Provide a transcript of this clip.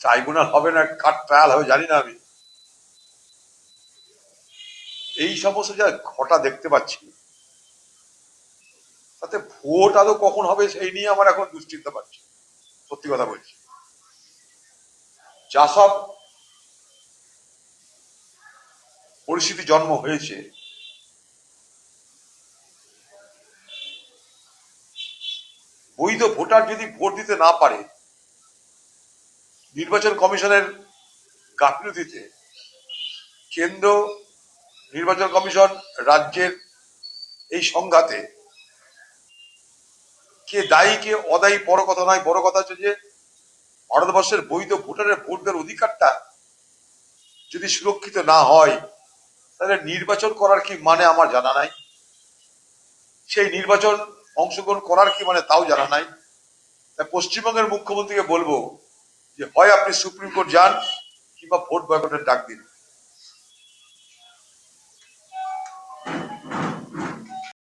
Tribunal হবে না কার trial হবে জানি না আমি। এই সমস্ত যা ঘটা দেখতে পাচ্ছি, তাতে ভোট আদৌ কখন হবে সেই নিয়ে আমার এখন দুশ্চিন্তা পাচ্ছি, সত্যি কথা বলছি। যা সব পরিস্থিতি জন্ম হয়েছে, বৈধ ভোটার যদি ভোট দিতে না পারে, নির্বাচন কমিশনের গাফিলতিতে কেন্দ্র, নির্বাচন কমিশন, রাজ্যের এই সংঘাতে কে দায়ী কে অদায়ী বড় কথা নয়। বড় কথা হচ্ছে যে ভারতবর্ষের বৈধ ভোটারের ভোট দেওয়ার অধিকারটা যদি সুরক্ষিত না হয়, তাহলে নির্বাচন করার কি মানে আমার জানা নাই। সেই নির্বাচন অংশগ্রহণ করার কি মানে তাও জানা নাই। তাই পশ্চিমবঙ্গের মুখ্যমন্ত্রীকে বলবো যে হয় আপনি সুপ্রিম কোর্ট যান, কিংবা ভোট বয়কটের ডাক দিন।